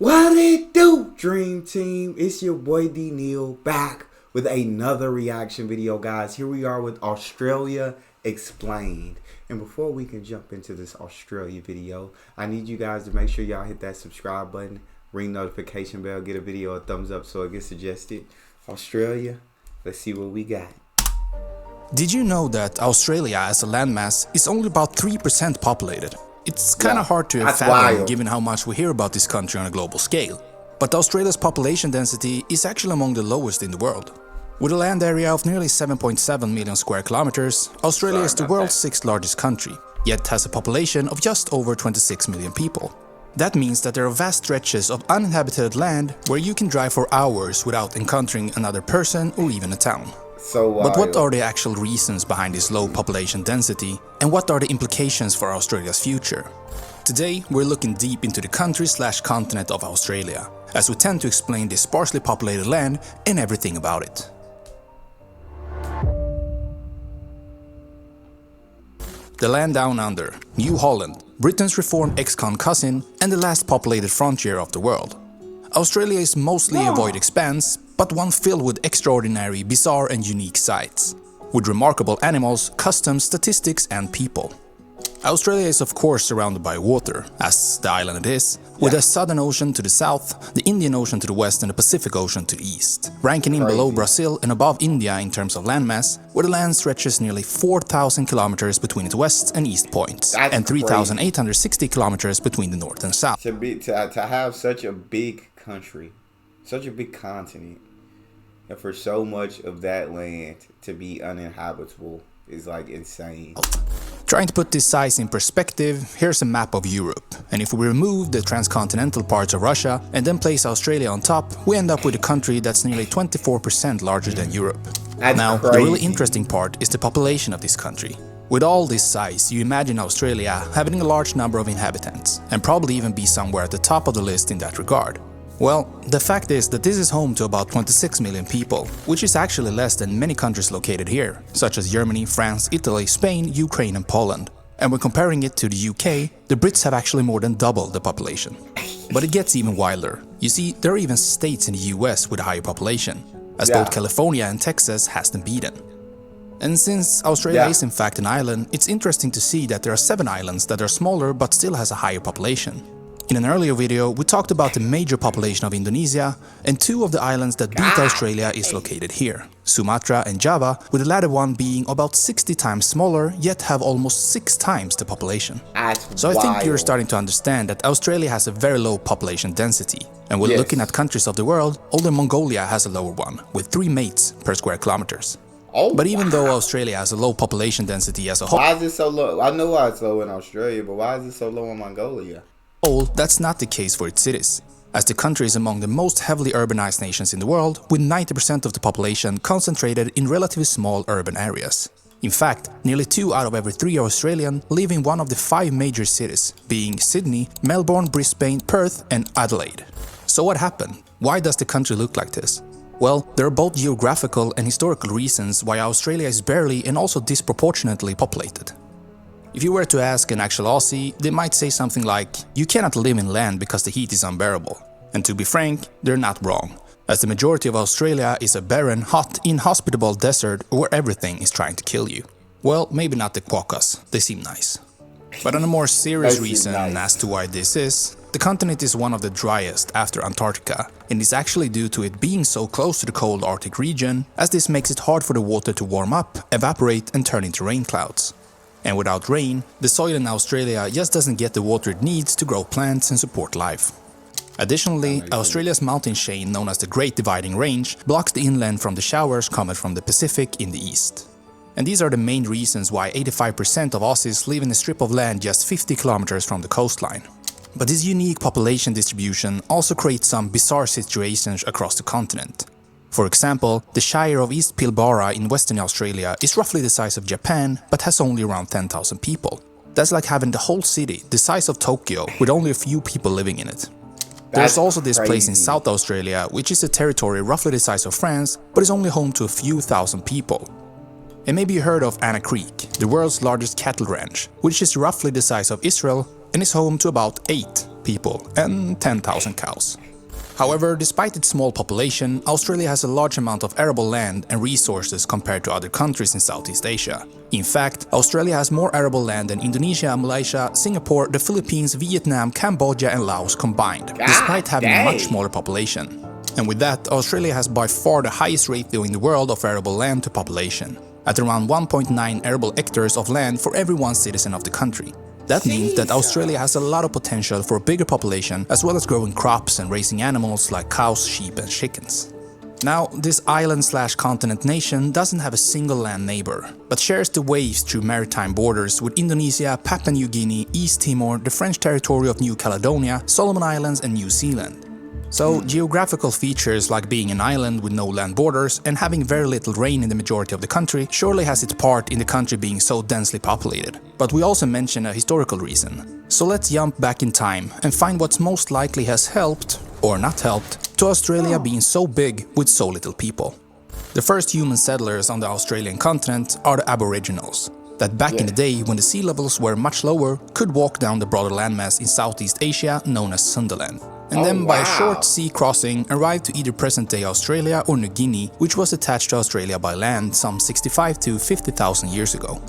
What it do, Dream Team? It's your boy Neal back with another reaction video, guys. Here we are with Australia Explained. And before we can jump into this Australia video, I need you guys to make sure y'all hit that subscribe button, ring notification bell, get a video a thumbs up so it gets suggested. Australia, let's see what we got. Did you know that Australia as a landmass is only about 3% populated? It's kinda hard to fathom given how much we hear about this country on a global scale. But Australia's population density is actually among the lowest in the world. With a land area of nearly 7.7 million square kilometers, Australia is the world's 6th largest country, yet has a population of just over 26 million people. That means that there are vast stretches of uninhabited land where you can drive for hours without encountering another person or even a town. But what are the actual reasons behind this low population density, and what are the implications for Australia's future? Today we're looking deep into the country/continent of Australia, as we tend to explain this sparsely populated land and everything about it. The land down under, New Holland, Britain's reformed ex-con cousin and the last populated frontier of the world. Australia is mostly a void expanse, but one filled with extraordinary, bizarre and unique sights, with remarkable animals, customs, statistics and people. Australia is of course surrounded by water, as the island it is, with the Southern Ocean to the south, the Indian Ocean to the west and the Pacific Ocean to the east, ranking in below Brazil and above India in terms of landmass, where the land stretches nearly 4,000 kilometers between its west and east points, and 3,860 kilometers between the north and south. To have such a big country, such a big continent, and for so much of that land to be uninhabitable is like insane. Trying to put this size in perspective, here's a map of Europe, and if we remove the transcontinental parts of Russia and then place Australia on top, we end up with a country that's nearly 24% larger than Europe. Now, the really interesting part is the population of this country. With all this size, you imagine Australia having a large number of inhabitants, and probably even be somewhere at the top of the list in that regard. Well, the fact is that this is home to about 26 million people, which is actually less than many countries located here, such as Germany, France, Italy, Spain, Ukraine and Poland. And when comparing it to the UK, the Brits have actually more than doubled the population. But it gets even wilder. You see, there are even states in the US with a higher population, as both California and Texas has them beaten. And since Australia is in fact an island, it's interesting to see that there are 7 islands that are smaller but still has a higher population. In an earlier video, we talked about the major population of Indonesia, and 2 of the islands that beat Australia is located here, Sumatra and Java, with the latter one being about 60 times smaller, yet have almost 6 times the population. So I think you're starting to understand that Australia has a very low population density, and when looking at countries of the world, only Mongolia has a lower one, with 3 mates per square kilometers. But even though Australia has a low population density as a whole... Why is it so low? I know why it's low in Australia, but why is it so low in Mongolia? That's not the case for its cities, as the country is among the most heavily urbanized nations in the world, with 90% of the population concentrated in relatively small urban areas. In fact, nearly 2 out of every 3 Australians live in one of the 5 major cities, being Sydney, Melbourne, Brisbane, Perth and Adelaide. So what happened? Why does the country look like this? Well, there are both geographical and historical reasons why Australia is barely and also disproportionately populated. If you were to ask an actual Aussie, they might say something like, you cannot live in land because the heat is unbearable. And to be frank, they're not wrong, as the majority of Australia is a barren, hot, inhospitable desert where everything is trying to kill you. Well, maybe not the quokkas, they seem nice. But on a more serious reason as to why this is, the continent is one of the driest after Antarctica, and is actually due to it being so close to the cold Arctic region, as this makes it hard for the water to warm up, evaporate and turn into rain clouds. And without rain, the soil in Australia just doesn't get the water it needs to grow plants and support life. Additionally, Australia's mountain chain known as the Great Dividing Range blocks the inland from the showers coming from the Pacific in the east. And these are the main reasons why 85% of Aussies live in a strip of land just 50 kilometers from the coastline. But this unique population distribution also creates some bizarre situations across the continent. For example, the Shire of East Pilbara in Western Australia is roughly the size of Japan, but has only around 10,000 people. That's like having the whole city, the size of Tokyo, with only a few people living in it. There's also this place in South Australia, which is a territory roughly the size of France, but is only home to a few thousand people. And maybe you heard of Anna Creek, the world's largest cattle ranch, which is roughly the size of Israel and is home to about 8 people and 10,000 cows. However, despite its small population, Australia has a large amount of arable land and resources compared to other countries in Southeast Asia. In fact, Australia has more arable land than Indonesia, Malaysia, Singapore, the Philippines, Vietnam, Cambodia and Laos combined, despite having a much smaller population. And with that, Australia has by far the highest ratio in the world of arable land to population, at around 1.9 arable hectares of land for every one citizen of the country. That means that Australia has a lot of potential for a bigger population, as well as growing crops and raising animals like cows, sheep and chickens. Now, this island/continent nation doesn't have a single land neighbor, but shares the waves through maritime borders with Indonesia, Papua New Guinea, East Timor, the French territory of New Caledonia, Solomon Islands and New Zealand. So, geographical features like being an island with no land borders and having very little rain in the majority of the country surely has its part in the country being so densely populated. But we also mention a historical reason. So let's jump back in time and find what's most likely has helped, or not helped, to Australia being so big with so little people. The first human settlers on the Australian continent are the Aboriginals, that back in the day when the sea levels were much lower could walk down the broader landmass in Southeast Asia known as Sundaland. And then by a short sea crossing arrived to either present-day Australia or New Guinea, which was attached to Australia by land some 65 to 50,000 years ago.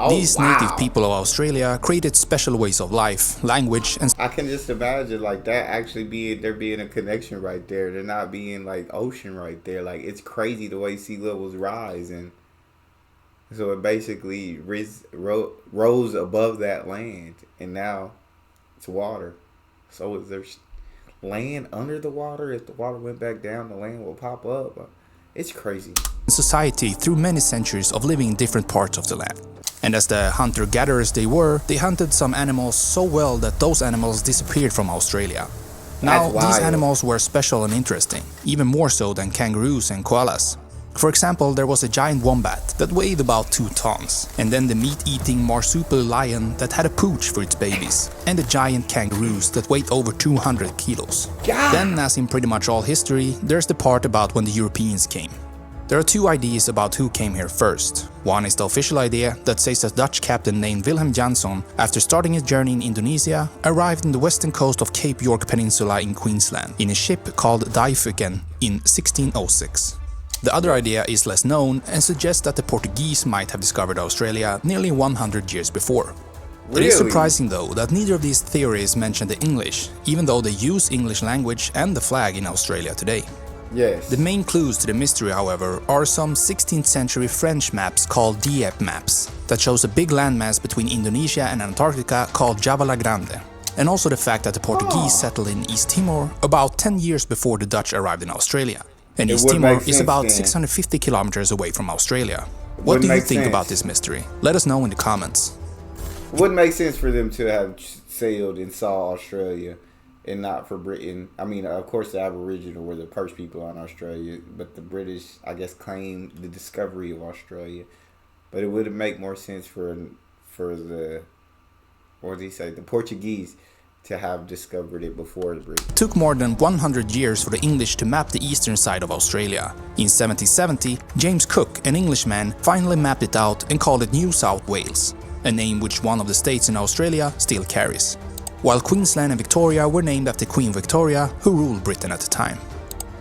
These native people of Australia created special ways of life, language and... I can just imagine like that actually there being a connection right there. There not being like ocean right there. Like it's crazy the way sea levels rise, and so it basically rose above that land, and now it's water. So is there land under the water? If the water went back down, the land will pop up. It's crazy. Society through many centuries of living in different parts of the land. And as the hunter-gatherers they were, they hunted some animals so well that those animals disappeared from Australia. Now, these animals were special and interesting, even more so than kangaroos and koalas. For example, there was a giant wombat that weighed about 2 tons, and then the meat-eating marsupial lion that had a pooch for its babies, and the giant kangaroos that weighed over 200 kilos. Then, as in pretty much all history, there's the part about when the Europeans came. There are 2 ideas about who came here first. One is the official idea that says a Dutch captain named Willem Jansson, after starting his journey in Indonesia, arrived on the western coast of Cape York Peninsula in Queensland in a ship called Dijfuken in 1606. The other idea is less known and suggests that the Portuguese might have discovered Australia nearly 100 years before. Really? It is surprising though that neither of these theories mention the English, even though they use English language and the flag in Australia today. Yes. The main clues to the mystery, however, are some 16th century French maps called Dieppe maps that shows a big landmass between Indonesia and Antarctica called Java la Grande, and also the fact that the Portuguese settled in East Timor about 10 years before the Dutch arrived in Australia. And East Timor is about 650 kilometers away from Australia. What do you think about this mystery? Let us know in the comments. It wouldn't make sense for them to have sailed and saw Australia and not for Britain. I mean, of course, the Aboriginal were the first people on Australia, but the British, I guess, claimed the discovery of Australia. But it would make more sense for the, what did he say, the Portuguese to have discovered it before the British. It took more than 100 years for the English to map the eastern side of Australia. In 1770, James Cook, an Englishman, finally mapped it out and called it New South Wales, a name which one of the states in Australia still carries. While Queensland and Victoria were named after Queen Victoria, who ruled Britain at the time.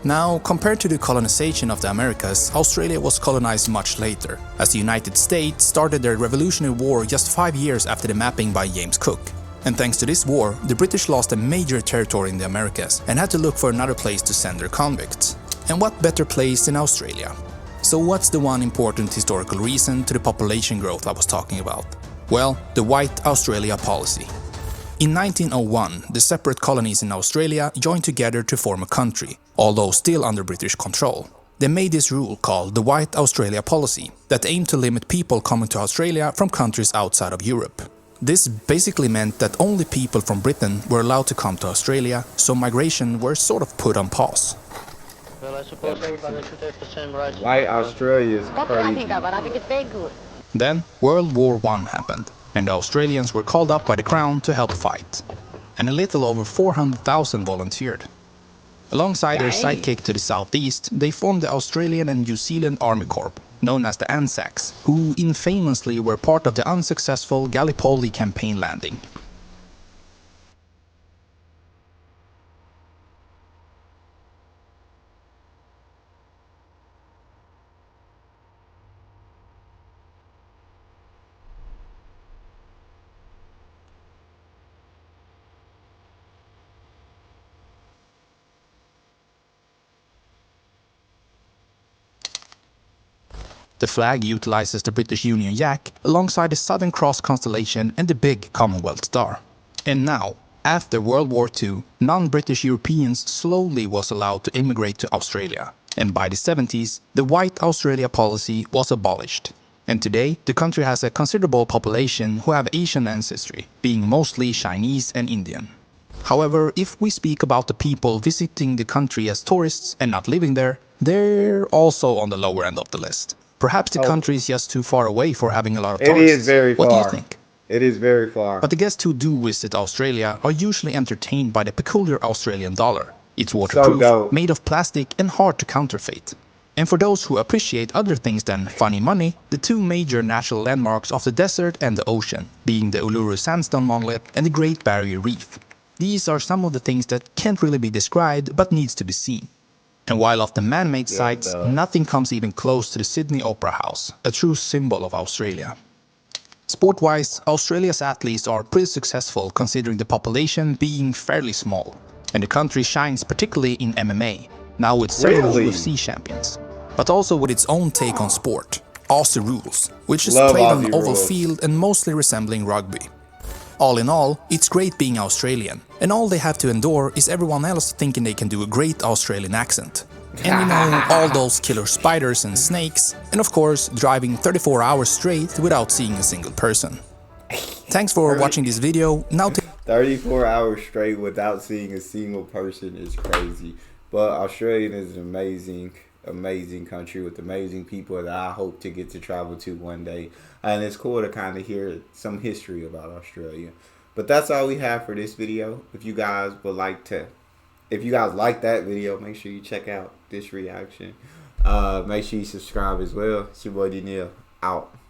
Now, compared to the colonization of the Americas, Australia was colonized much later, as the United States started their Revolutionary War just 5 years after the mapping by James Cook. And thanks to this war, the British lost a major territory in the Americas and had to look for another place to send their convicts. And what better place than Australia? So what's the one important historical reason to the population growth I was talking about? Well, the White Australia policy. In 1901, the separate colonies in Australia joined together to form a country, although still under British control. They made this rule called the White Australia policy that aimed to limit people coming to Australia from countries outside of Europe. This basically meant that only people from Britain were allowed to come to Australia, so migration were sort of put on pause. Well, I suppose everybody should have the same rights. White Australia is crazy. That's what I think of it. I think it's very good. Then World War I happened, and the Australians were called up by the Crown to help fight. And a little over 400,000 volunteered. Alongside their sidekick to the southeast, they formed the Australian and New Zealand Army Corps, known as the Anzacs, who infamously were part of the unsuccessful Gallipoli campaign landing. The flag utilizes the British Union Jack alongside the Southern Cross constellation and the big Commonwealth star. And now, after World War II, non-British Europeans slowly was allowed to immigrate to Australia. And by the 70s, the White Australia policy was abolished. And today, the country has a considerable population who have Asian ancestry, being mostly Chinese and Indian. However, if we speak about the people visiting the country as tourists and not living there, they're also on the lower end of the list. Perhaps the country is just too far away for having a lot of It is tourists. very What do you far. think? It is very far. But the guests who do visit Australia are usually entertained by the peculiar Australian dollar. It's So waterproof, dope. made of plastic and hard to counterfeit. And for those who appreciate other things than funny money, the two major natural landmarks of the desert and the ocean, being the Uluru Sandstone Monolith and the Great Barrier Reef. These are some of the things that can't really be described but needs to be seen. And while of the man-made sites, nothing comes even close to the Sydney Opera House, a true symbol of Australia. Sport-wise, Australia's athletes are pretty successful considering the population being fairly small. And the country shines particularly in MMA, now with several Really? UFC champions. But also with its own take on sport, Aussie rules, which is Love played on Aussie an oval rules. field and mostly resembling rugby. All in all, it's great being Australian, and all they have to endure is everyone else thinking they can do a great Australian accent. And you know, all those killer spiders and snakes, and of course, driving 34 hours straight without seeing a single person. Thanks for watching this video. Now 34 hours straight without seeing a single person is crazy. But Australia is an amazing country with amazing people that I hope to get to travel to one day. And it's cool to kind of hear some history about Australia. But that's all we have for this video. If you guys like that video, make sure you check out this reaction. Make sure you subscribe as well. It's your boy Neal. Out.